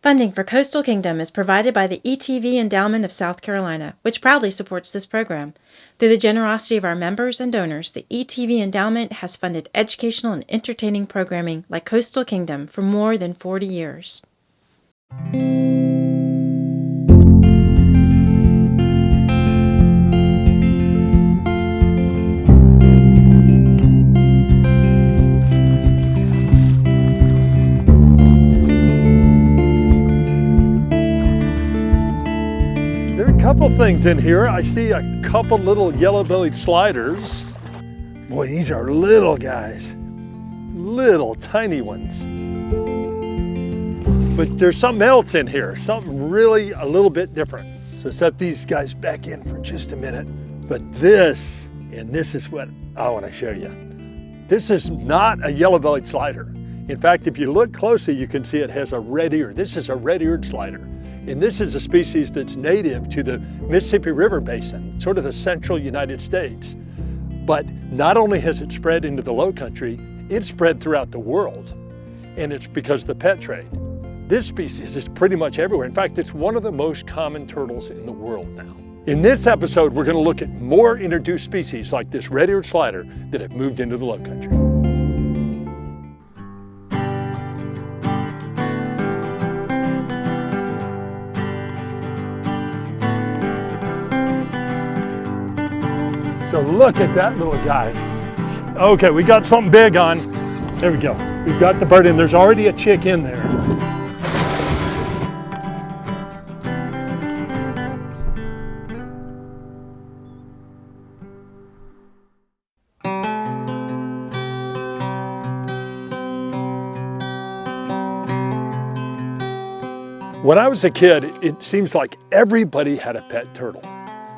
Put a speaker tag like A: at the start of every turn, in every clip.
A: Funding for Coastal Kingdom is provided by the ETV Endowment of South Carolina, which proudly supports this program. Through the generosity of our members and donors, the ETV Endowment has funded educational and entertaining programming like Coastal Kingdom for more than 40 years.
B: Couple things in here. I see a couple little yellow-bellied sliders. Boy, these are little guys, little tiny ones. But there's something else in here, something really a little bit different. So set these guys back in for just a minute. But this is what I want to show you. This is not a yellow-bellied slider. In fact, if you look closely, you can see it has a red ear. This is a red-eared slider. And this is a species that's native to the Mississippi River Basin, sort of the central United States. But not only has it spread into the Lowcountry, it's spread throughout the world. And it's because of the pet trade. This species is pretty much everywhere. In fact, it's one of the most common turtles in the world now. In this episode, we're going to look at more introduced species like this red-eared slider that have moved into the Lowcountry. So look at that little guy. Okay, we got something big on. There we go. We've got the bird in. There's already a chick in there. When I was a kid, it seems like everybody had a pet turtle.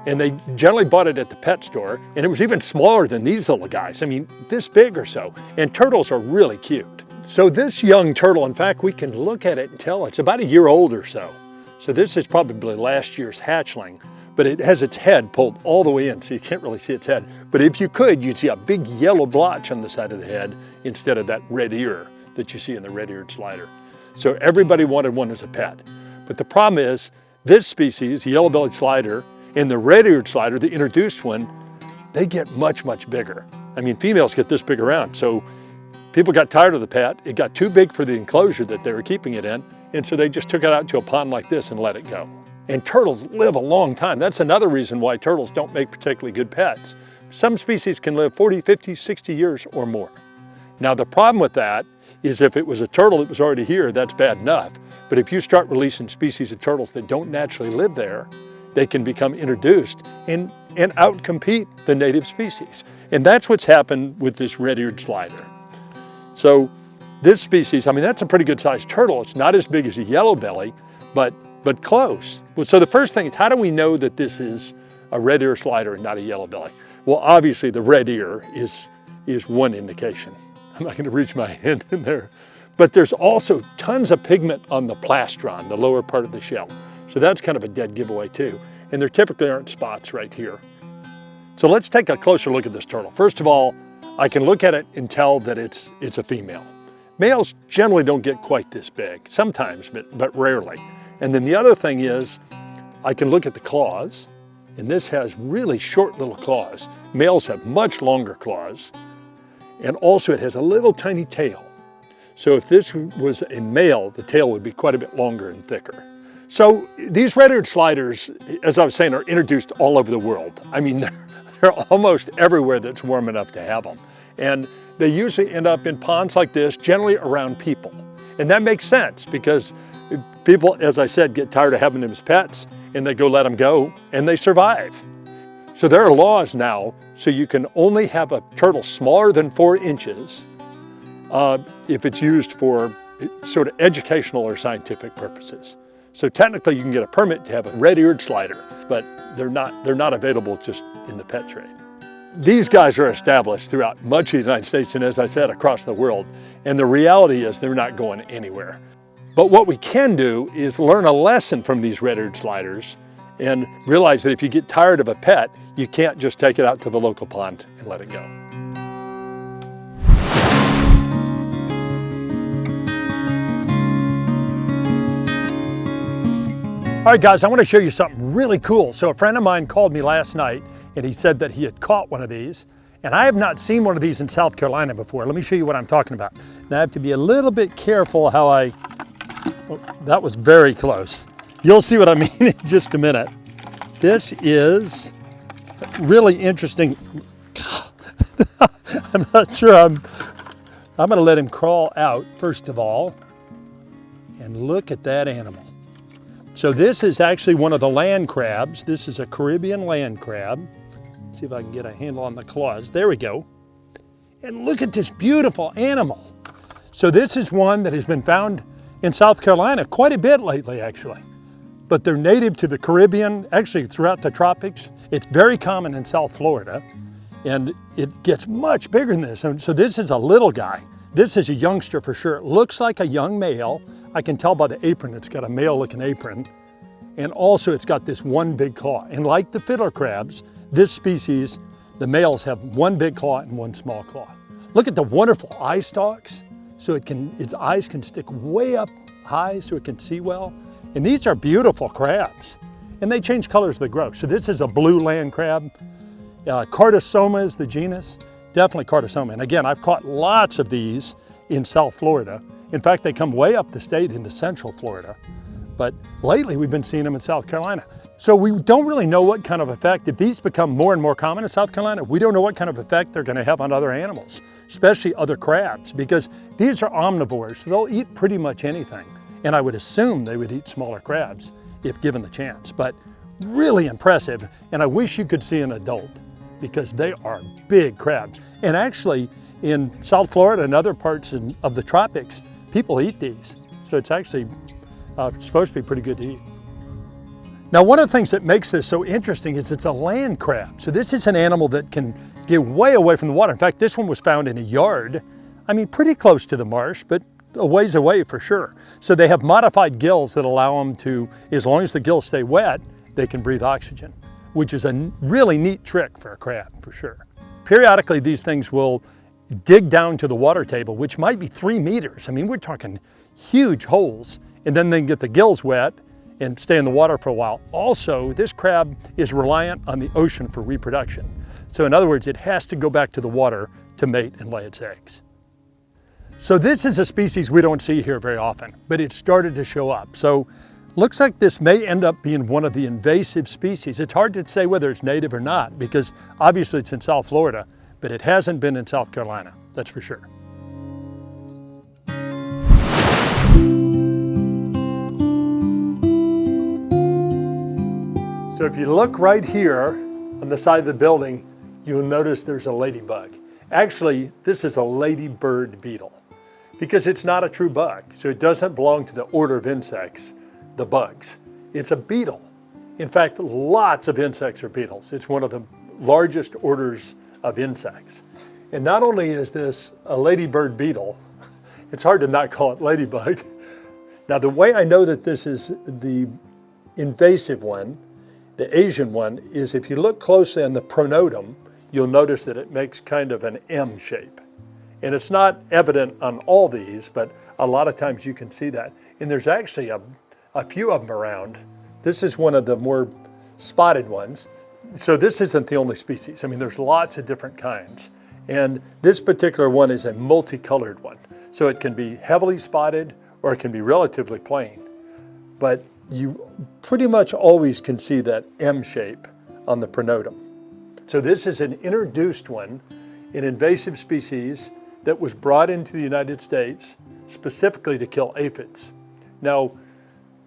B: And they generally bought it at the pet store, and it was even smaller than these little guys. I mean, this big or so. And turtles are really cute. So this young turtle, in fact, we can look at it and tell it's about a year old or so. So this is probably last year's hatchling, but it has its head pulled all the way in, so you can't really see its head. But if you could, you'd see a big yellow blotch on the side of the head instead of that red ear that you see in the red-eared slider. So everybody wanted one as a pet. But the problem is, this species, the yellow-bellied slider, and the red-eared slider, the introduced one, they get much, much bigger. I mean, females get this big around. So people got tired of the pet. It got too big for the enclosure that they were keeping it in. And so they just took it out to a pond like this and let it go. And turtles live a long time. That's another reason why turtles don't make particularly good pets. Some species can live 40, 50, 60 years or more. Now the problem with that is if it was a turtle that was already here, that's bad enough. But if you start releasing species of turtles that don't naturally live there, they can become introduced and outcompete the native species. And that's what's happened with this red-eared slider. So this species, I mean, that's a pretty good sized turtle. It's not as big as a yellow-belly, but close. Well, so the first thing is, how do we know that this is a red-eared slider and not a yellow-belly? Well, obviously the red ear is one indication. I'm not gonna reach my hand in there. But there's also tons of pigment on the plastron, the lower part of the shell. So that's kind of a dead giveaway too. And there typically aren't spots right here. So let's take a closer look at this turtle. First of all, I can look at it and tell that it's a female. Males generally don't get quite this big, sometimes, but rarely. And then the other thing is, I can look at the claws, and this has really short little claws. Males have much longer claws. And also it has a little tiny tail. So if this was a male, the tail would be quite a bit longer and thicker. So these red-eared sliders, as I was saying, are introduced all over the world. I mean, they're almost everywhere that's warm enough to have them. And they usually end up in ponds like this, generally around people. And that makes sense because people, as I said, get tired of having them as pets and they go let them go and they survive. So there are laws now, so you can only have a turtle smaller than 4 inches if it's used for sort of educational or scientific purposes. So technically you can get a permit to have a red-eared slider, but they're not available just in the pet trade. These guys are established throughout much of the United States and, as I said, across the world. And the reality is they're not going anywhere. But what we can do is learn a lesson from these red-eared sliders and realize that if you get tired of a pet, you can't just take it out to the local pond and let it go. All right, guys, I want to show you something really cool. So a friend of mine called me last night and he said that he had caught one of these, and I have not seen one of these in South Carolina before. Let me show you what I'm talking about. Now I have to be a little bit careful how oh, that was very close. You'll see what I mean in just a minute. This is really interesting. I'm not sure I'm gonna let him crawl out first of all, and look at that animal. So this is actually one of the land crabs. This is a Caribbean land crab. Let's see if I can get a handle on the claws. There we go. And look at this beautiful animal. So this is one that has been found in South Carolina quite a bit lately, actually. But they're native to the Caribbean, actually throughout the tropics. It's very common in South Florida, and it gets much bigger than this. So this is a little guy. This is a youngster for sure. It looks like a young male. I can tell by the apron, it's got a male-looking apron. And also it's got this one big claw. And like the fiddler crabs, this species, the males have one big claw and one small claw. Look at the wonderful eye stalks. So its eyes can stick way up high so it can see well. And these are beautiful crabs. And they change colors as they grow. So this is a blue land crab. Cardosoma is the genus, definitely Cardosoma. And again, I've caught lots of these in South Florida. In fact, they come way up the state into Central Florida. But lately we've been seeing them in South Carolina. So we don't really know what kind of effect, if these become more and more common in South Carolina, we don't know what kind of effect they're gonna have on other animals, especially other crabs, because these are omnivores, so they'll eat pretty much anything. And I would assume they would eat smaller crabs if given the chance, but really impressive. And I wish you could see an adult because they are big crabs. And actually in South Florida and other parts of the tropics, people eat these. So it's actually supposed to be pretty good to eat. Now, one of the things that makes this so interesting is it's a land crab. So this is an animal that can get way away from the water. In fact, this one was found in a yard. I mean, pretty close to the marsh, but a ways away for sure. So they have modified gills that allow them to, as long as the gills stay wet, they can breathe oxygen, which is a really neat trick for a crab, for sure. Periodically, these things will dig down to the water table, which might be 3 meters. I mean, we're talking huge holes, and then they can get the gills wet and stay in the water for a while. Also, this crab is reliant on the ocean for reproduction. So in other words, it has to go back to the water to mate and lay its eggs. So this is a species we don't see here very often, but it started to show up. So looks like this may end up being one of the invasive species. It's hard to say whether it's native or not, because obviously it's in South Florida, but it hasn't been in South Carolina, that's for sure. So if you look right here on the side of the building, you'll notice there's a ladybug. Actually, this is a ladybird beetle because it's not a true bug. So it doesn't belong to the order of insects, the bugs. It's a beetle. In fact, lots of insects are beetles. It's one of the largest orders of insects. And not only is this a ladybird beetle, it's hard to not call it ladybug. Now the way I know that this is the invasive one, the Asian one, is if you look closely on the pronotum, you'll notice that it makes kind of an M shape. And it's not evident on all these, but a lot of times you can see that. And there's actually a few of them around. This is one of the more spotted ones. So this isn't the only species. I mean, there's lots of different kinds. And this particular one is a multicolored one. So it can be heavily spotted or it can be relatively plain. But you pretty much always can see that M shape on the pronotum. So this is an introduced one, an invasive species that was brought into the United States specifically to kill aphids. Now,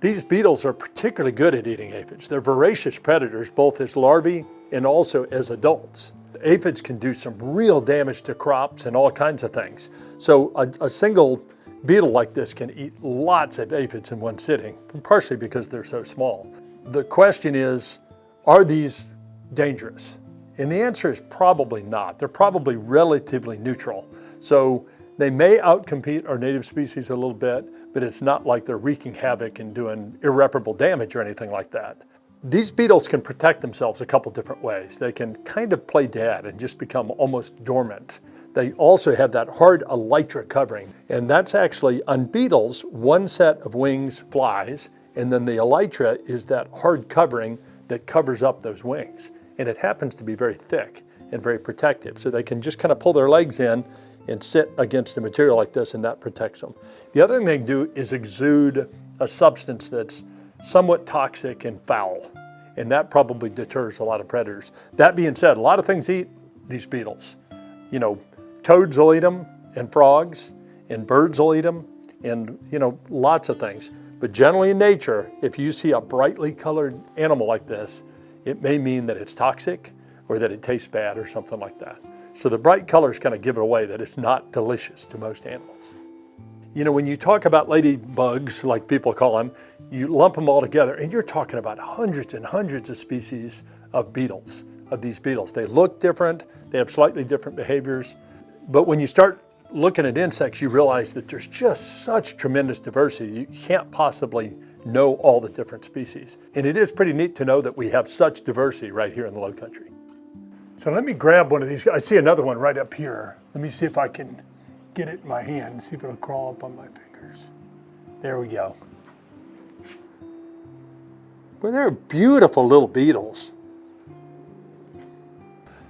B: these beetles are particularly good at eating aphids. They're voracious predators, both as larvae and also as adults. The aphids can do some real damage to crops and all kinds of things. So a single beetle like this can eat lots of aphids in one sitting, partially because they're so small. The question is, are these dangerous? And the answer is probably not. They're probably relatively neutral. So they may outcompete our native species a little bit, but it's not like they're wreaking havoc and doing irreparable damage or anything like that. These beetles can protect themselves a couple different ways. They can kind of play dead and just become almost dormant. They also have that hard elytra covering, and that's actually, on beetles, one set of wings flies And then the elytra is that hard covering that covers up those wings. And it happens to be very thick and very protective. So they can just kind of pull their legs in and sit against a material like this, and that protects them. The other thing they can do is exude a substance that's somewhat toxic and foul. And that probably deters a lot of predators. That being said, a lot of things eat these beetles. You know, toads will eat them, and frogs, and birds will eat them, and you know, lots of things. But generally in nature, if you see a brightly colored animal like this, it may mean that it's toxic or that it tastes bad or something like that. So the bright colors kind of give it away that it's not delicious to most animals. You know, when you talk about ladybugs, like people call them, you lump them all together and you're talking about hundreds and hundreds of species of beetles, of these beetles. They look different, they have slightly different behaviors, but when you start looking at insects, you realize that there's just such tremendous diversity. You can't possibly know all the different species. And it is pretty neat to know that we have such diversity right here in the Lowcountry. So let me grab one of these. I see another one right up here. Let me see if I can get it in my hand, see if it'll crawl up on my fingers. There we go. Well, they're beautiful little beetles.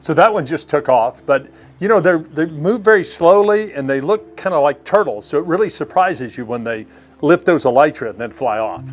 B: So that one just took off, but you know, they move very slowly and they look kind of like turtles. So it really surprises you when they lift those elytra and then fly off.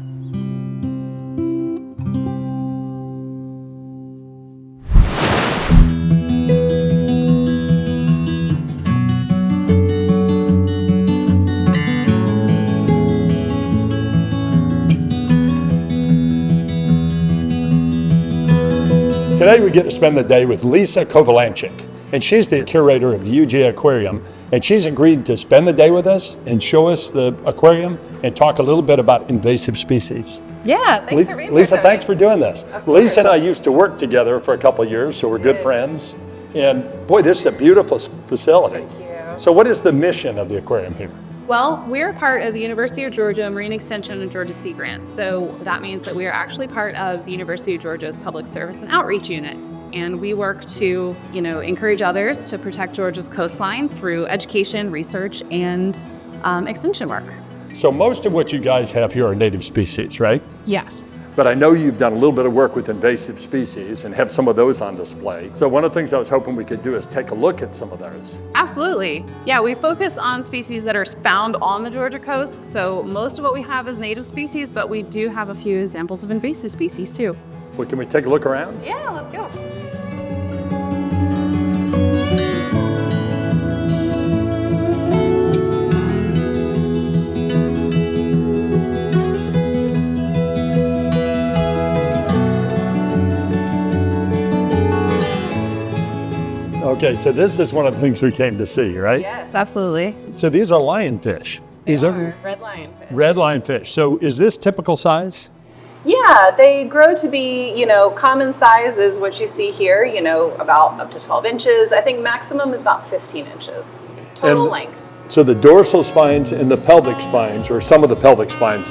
B: Today we get to spend the day with Lisa Kovalanchik, and she's the curator of the UGA Aquarium, and she's agreed to spend the day with us and show us the aquarium and talk a little bit about invasive species.
C: Yeah, thanks for being here.
B: Lisa, thanks for doing this.
C: Of course.
B: Lisa and I used to work together for a couple of years, so we're good friends. And boy, this is a beautiful facility.
C: Thank you.
B: So what is the mission of the aquarium here?
C: Well, we're part of the University of Georgia Marine Extension and Georgia Sea Grant. So that means that we are actually part of the University of Georgia's Public Service and Outreach Unit. And we work to, encourage others to protect Georgia's coastline through education, research, and extension work.
B: So most of what you guys have here are native species, right?
C: Yes.
B: But I know you've done a little bit of work with invasive species and have some of those on display. So one of the things I was hoping we could do is take a look at some of those.
C: Absolutely. Yeah, we focus on species that are found on the Georgia coast. So most of what we have is native species, but we do have a few examples of invasive species too.
B: Well, can we take a look around?
C: Yeah, let's go.
B: Okay, so this is one of the things we came to see, right?
C: Yes, absolutely.
B: So these are lionfish. These are
C: red lionfish.
B: red lionfish. So is this typical size?
C: Yeah, they grow to be, common size is what you see here, about up to 12 inches. I think maximum is about 15 inches total length.
B: So the dorsal spines and the pelvic spines, or some of the pelvic spines,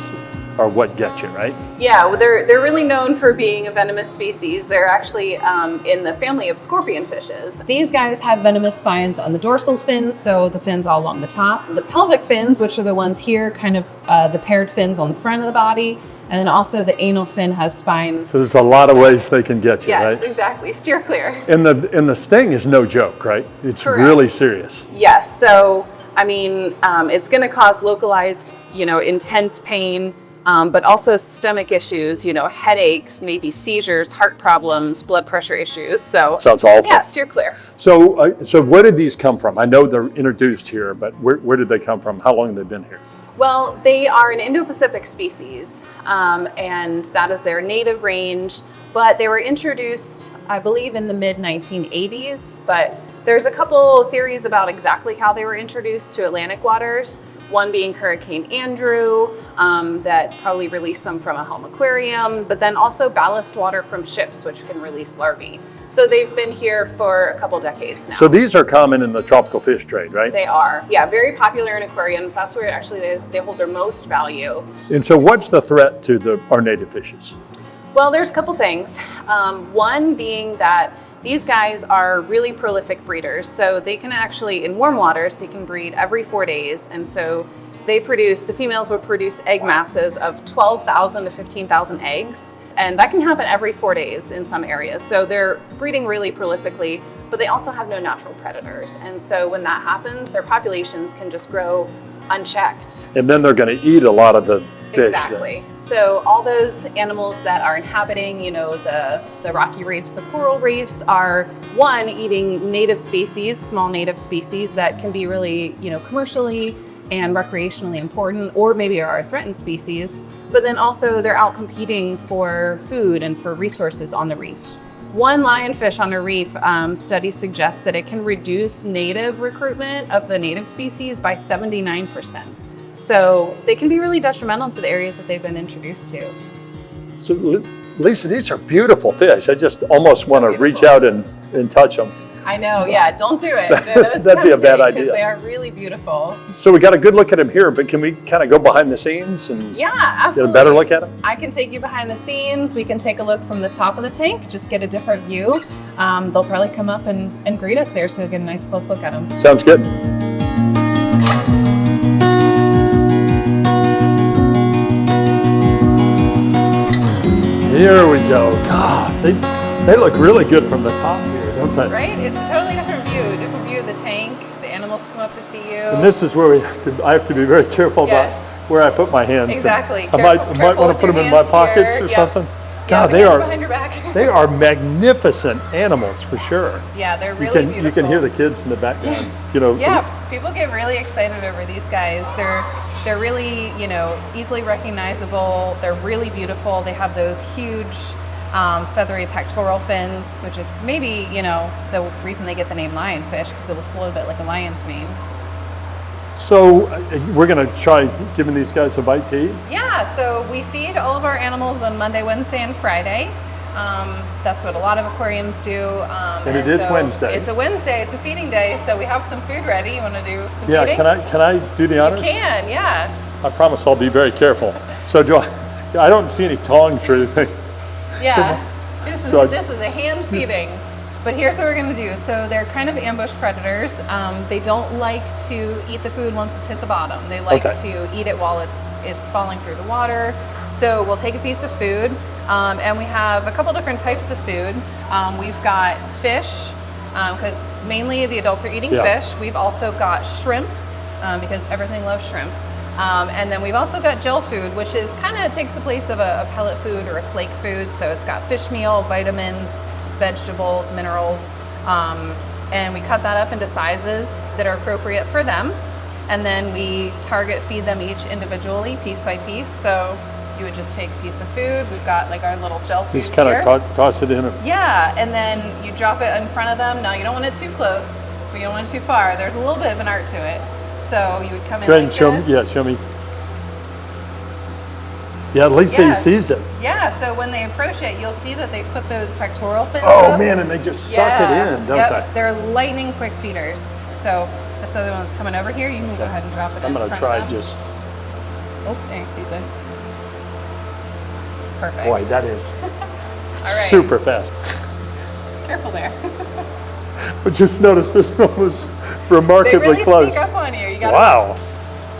B: are what get you, right?
C: Yeah, well, they're really known for being a venomous species. They're actually in the family of scorpion fishes. These guys have venomous spines on the dorsal fins, so the fins all along the top. The pelvic fins, which are the ones here, kind of the paired fins on the front of the body, and then also the anal fin has spines.
B: So there's a lot of ways they can get you, right?
C: Yes, exactly. Steer clear.
B: And the sting is no joke, right? It's
C: Correct.
B: Really serious.
C: Yes. So, it's going to cause localized, intense pain. But also stomach issues, headaches, maybe seizures, heart problems, blood pressure issues. So
B: sounds awful.
C: Yeah, steer clear.
B: So, so where did these come from? I know they're introduced here, but where did they come from? How long have they been here?
C: Well, they are an Indo-Pacific species, and that is their native range. But they were introduced, I believe, in the mid-1980s. But there's a couple theories about exactly how they were introduced to Atlantic waters. One being Hurricane Andrew, that probably released some from a home aquarium, but then also ballast water from ships, which can release larvae. So they've been here for a couple decades now.
B: So these are common in the tropical fish trade, right?
C: They are, yeah, very popular in aquariums. That's where actually they hold their most value.
B: And so what's the threat to our native fishes?
C: Well, there's a couple things. One being that these guys are really prolific breeders, so they can actually, in warm waters, they can breed every 4 days, and so the females would produce egg masses of 12,000 to 15,000 eggs. And that can happen every 4 days in some areas. So they're breeding really prolifically, but they also have no natural predators. And so when that happens, their populations can just grow unchecked.
B: And then they're going to eat a lot of the fish.
C: Exactly. So all those animals that are inhabiting, the rocky reefs, the coral reefs are, one, eating native species, small native species that can be really, commercially and recreationally important, or maybe are a threatened species, but then also they're out competing for food and for resources on the reef. One lionfish on a reef, study suggests that it can reduce native recruitment of the native species by 79%. So they can be really detrimental to the areas that they've been introduced to.
B: So Lisa, these are beautiful fish. I just almost want to reach out and touch them.
C: I know, yeah, don't do it.
B: That'd be a bad idea.
C: Because they are really beautiful.
B: So we got a good look at them here, but can we kind of go behind the scenes and
C: absolutely.
B: get a better look at them?
C: I can take you behind the scenes. We can take a look from the top of the tank, just get a different view. They'll probably come up and greet us there, so we'll get a nice close look at them.
B: Sounds good. Here we go. God, they look really good from the top here, don't they?
C: Right? It's a totally different view of the tank. The animals come up to see you.
B: And this is where I have to be very careful about where I put my hands.
C: Exactly.
B: I might want to put them in my pockets or something. God, they are magnificent animals for sure.
C: Yeah, they're really beautiful.
B: You can hear the kids in the background.
C: Yeah, people get really excited over these guys. They're really, easily recognizable. They're really beautiful. They have those huge feathery pectoral fins, which is maybe, the reason they get the name lionfish, because it looks a little bit like a lion's mane.
B: So we're going to try giving these guys a bite to eat?
C: Yeah, so we feed all of our animals on Monday, Wednesday, and Friday. That's what a lot of aquariums do.
B: And it is Wednesday.
C: It's a Wednesday. It's a feeding day, so we have some food ready. You want to do some
B: feeding?
C: Yeah,
B: can I do the honors?
C: You can, yeah.
B: I promise I'll be very careful. So I don't see any tongs or anything.
C: Yeah, this is a hand feeding. But here's what we're going to do. So they're kind of ambush predators. They don't like to eat the food once it's hit the bottom. They like to eat it while it's falling through the water. So we'll take a piece of food, and we have a couple different types of food. We've got fish, because mainly the adults are eating fish. We've also got shrimp, because everything loves shrimp. And then we've also got gel food, which is kind of takes the place of a pellet food or a flake food. So it's got fish meal, vitamins, vegetables, minerals, and we cut that up into sizes that are appropriate for them. And then we target feed them each individually, piece by piece. So you would just take a piece of food. We've got like our little gel food
B: just kind of toss it in.
C: Yeah, and then you drop it in front of them. Now you don't want it too close, but you don't want it too far. There's a little bit of an art to it. So you would come in
B: Go ahead
C: like
B: and show me. Yeah, at least he sees it.
C: Yeah, so when they approach it, you'll see that they put those pectoral fins
B: Oh
C: up.
B: Man, and they just suck it in, don't they?
C: They're lightning quick feeders. So this other one's coming over here. You can go ahead and drop it in front of them.
B: I'm going to try just...
C: Oh, there he sees it. Perfect.
B: Boy, that is super fast.
C: Careful there.
B: But just notice this one was remarkably
C: they really
B: close.
C: Sneak up on you. You gotta
B: Wow.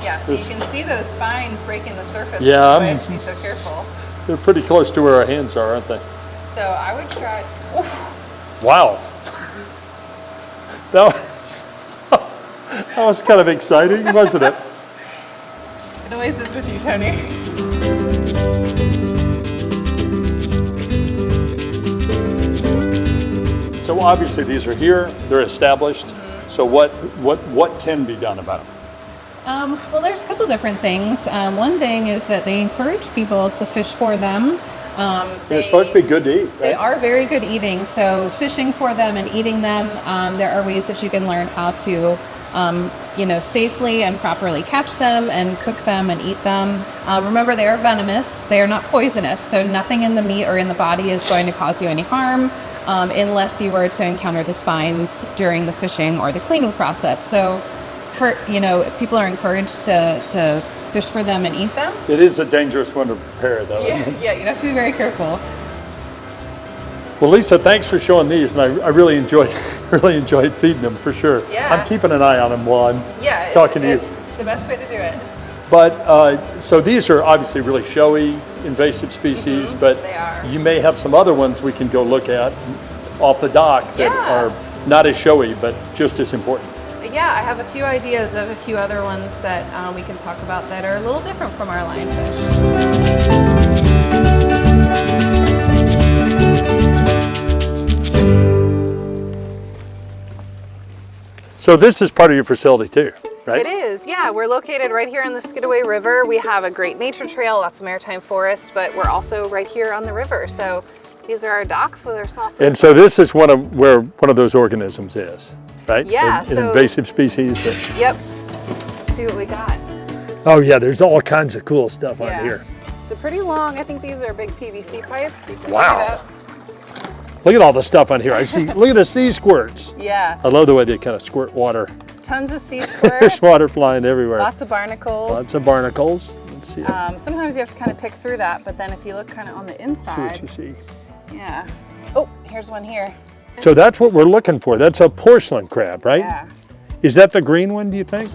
C: Yeah, so you can see those spines breaking the surface.
B: Yeah,
C: so you have to be so careful.
B: They're pretty close to where our hands are, aren't they?
C: So I would try. Oof.
B: Wow. That was kind of exciting, wasn't it?
C: It always is with you, Tony.
B: So obviously these are here, they're established. Mm-hmm. So what can be done about them?
C: Well, there's a couple different things. One thing is that they encourage people to fish for them.
B: They're supposed to be good to eat, right?
C: They are very good eating. So fishing for them and eating them, there are ways that you can learn how to, safely and properly catch them and cook them and eat them. Remember, they are venomous. They are not poisonous. So nothing in the meat or in the body is going to cause you any harm, unless you were to encounter the spines during the fishing or the cleaning process. So, people are encouraged to fish for them and eat them.
B: It is a dangerous one to prepare, though.
C: Yeah, you have to be very careful.
B: Well, Lisa, thanks for showing these, and I really enjoyed feeding them for sure.
C: Yeah.
B: I'm keeping an eye on them while I'm talking to you.
C: It's the best way to do it.
B: But, so these are obviously really showy invasive species, but
C: They are.
B: you may have some other ones we can go look at off the dock that
C: Yeah.
B: are not as showy, but just as important.
C: Yeah, I have a few ideas of a few other ones that we can talk about that are a little different from our lionfish.
B: So this is part of your facility too, right?
C: It is, yeah. We're located right here on the Skidaway River. We have a great nature trail, lots of maritime forest, but we're also right here on the river. So these are our docks with our small food.
B: And so this is where one of those organisms is, right?
C: Yeah,
B: An
C: so-
B: invasive species.
C: Yep. Let's see what we got.
B: Oh yeah, there's all kinds of cool stuff
C: Yeah.
B: on here.
C: It's a pretty long, I think these are big PVC pipes. You can
B: Wow.
C: look it up.
B: Look at all the stuff on here. I see, look at the sea squirts.
C: Yeah,
B: I love the way they kind of squirt water.
C: tons of sea squirts.
B: There's water flying everywhere.
C: Lots of barnacles.
B: Lots of barnacles. Let's see,
C: Sometimes you have to kind of pick through that, but then if you look kind of on the
B: see
C: inside,
B: what you see.
C: yeah. Oh, here's one here.
B: So that's what we're looking for. That's a porcelain crab, right?
C: Yeah.
B: Is that the green one, do you think?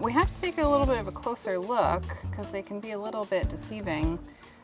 C: We have to take a little bit of a closer look because they can be a little bit deceiving.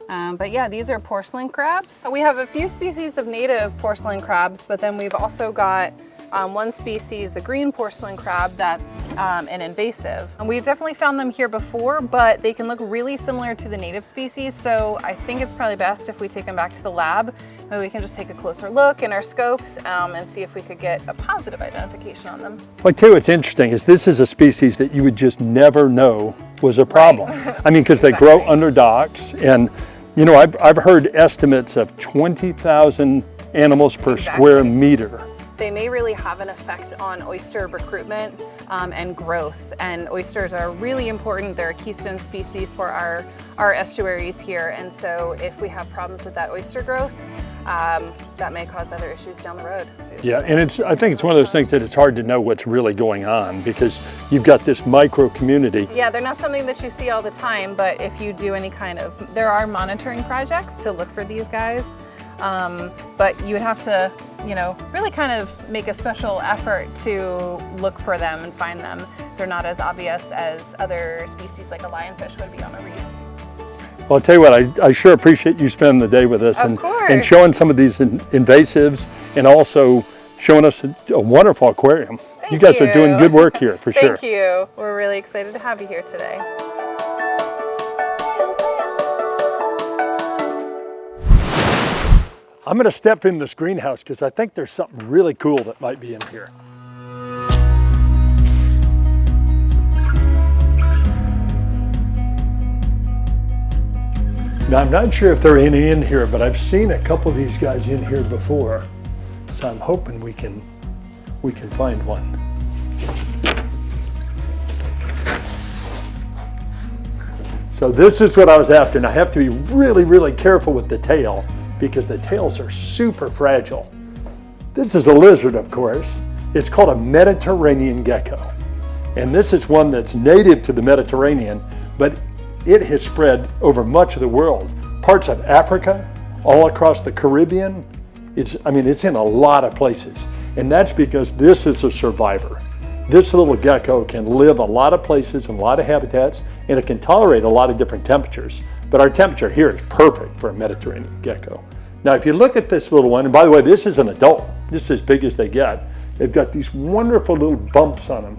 C: But yeah, these are porcelain crabs. We have a few species of native porcelain crabs, but then we've also got one species, the green porcelain crab, that's an invasive. And we've definitely found them here before, but they can look really similar to the native species. So I think it's probably best if we take them back to the lab and we can just take a closer look in our scopes and see if we could get a positive identification on them.
B: Well, I tell you what's interesting is this is a species that you would just never know was a problem. I mean, because they grow under docks, and you know, I've heard estimates of 20,000 animals per square meter.
C: They may really have an effect on oyster recruitment and growth. And oysters are really important. They're a keystone species for our estuaries here. And so if we have problems with that oyster growth, that may cause other issues down the road.
B: Yeah, and I think it's one of those things that it's hard to know what's really going on because you've got this micro community.
C: Yeah, they're not something that you see all the time, but if you do any kind of, there are monitoring projects to look for these guys. But you would have to, you know, really kind of make a special effort to look for them and find them. They're not as obvious as other species like a lionfish would be on a reef.
B: Well, I'll tell you what, I sure appreciate you spending the day with us and showing some of these invasives and also showing us a wonderful aquarium.
C: Thank
B: you guys are doing good work here for sure.
C: Thank you. We're really excited to have you here today.
B: I'm going to step in this greenhouse because I think there's something really cool that might be in here. Now, I'm not sure if there are any in here, but I've seen a couple of these guys in here before. So I'm hoping we can find one. So this is what I was after, and I have to be really, really careful with the tail because the tails are super fragile. This is a lizard, of course. It's called a Mediterranean gecko. And this is one that's native to the Mediterranean, but it has spread over much of the world, parts of Africa, all across the Caribbean. It's in a lot of places. And that's because this is a survivor. This little gecko can live a lot of places and a lot of habitats, and it can tolerate a lot of different temperatures. But our temperature here is perfect for a Mediterranean gecko. Now, if you look at this little one, and by the way, this is an adult. This is as big as they get. They've got these wonderful little bumps on them.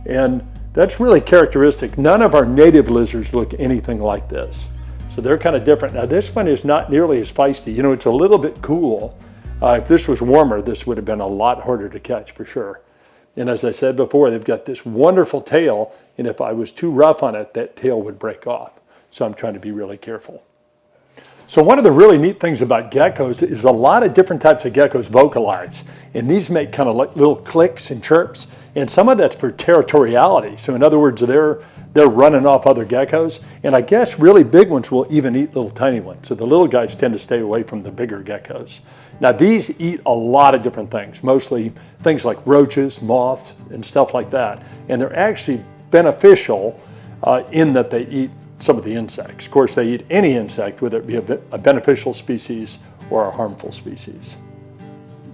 B: And that's really characteristic. None of our native lizards look anything like this. So they're kind of different. Now, this one is not nearly as feisty. You know, it's a little bit cool. If this was warmer, this would have been a lot harder to catch for sure. And as I said before, they've got this wonderful tail, and if I was too rough on it, that tail would break off. So I'm trying to be really careful. So one of the really neat things about geckos is a lot of different types of geckos vocalize. And these make kind of like little clicks and chirps. And some of that's for territoriality. So in other words, they're running off other geckos. And I guess really big ones will even eat little tiny ones. So the little guys tend to stay away from the bigger geckos. Now these eat a lot of different things, mostly things like roaches, moths, and stuff like that. And they're actually beneficial in that they eat some of the insects. Of course, they eat any insect, whether it be a beneficial species or a harmful species.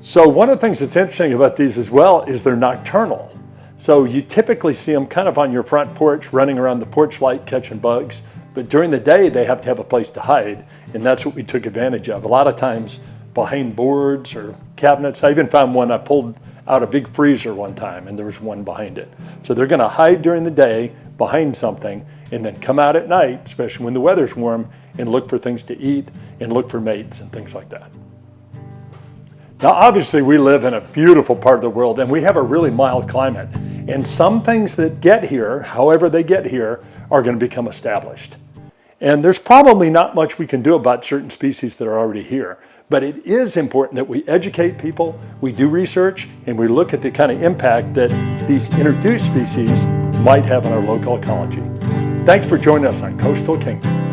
B: So one of the things that's interesting about these as well is they're nocturnal. So you typically see them kind of on your front porch, running around the porch light, catching bugs. But during the day, they have to have a place to hide, and that's what we took advantage of. A lot of times behind boards or cabinets. I even found one, I pulled out a big freezer one time, and there was one behind it. So they're gonna hide during the day behind something, and then come out at night, especially when the weather's warm, and look for things to eat, and look for mates and things like that. Now, obviously, we live in a beautiful part of the world, and we have a really mild climate. And some things that get here, however they get here, are going to become established. And there's probably not much we can do about certain species that are already here. But it is important that we educate people, we do research, and we look at the kind of impact that these introduced species might have on our local ecology. Thanks for joining us on Coastal Kingdom.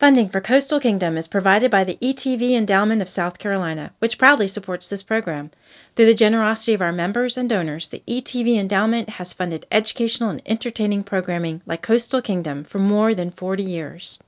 A: Funding for Coastal Kingdom is provided by the ETV Endowment of South Carolina, which proudly supports this program. Through the generosity of our members and donors, the ETV Endowment has funded educational and entertaining programming like Coastal Kingdom for more than 40 years.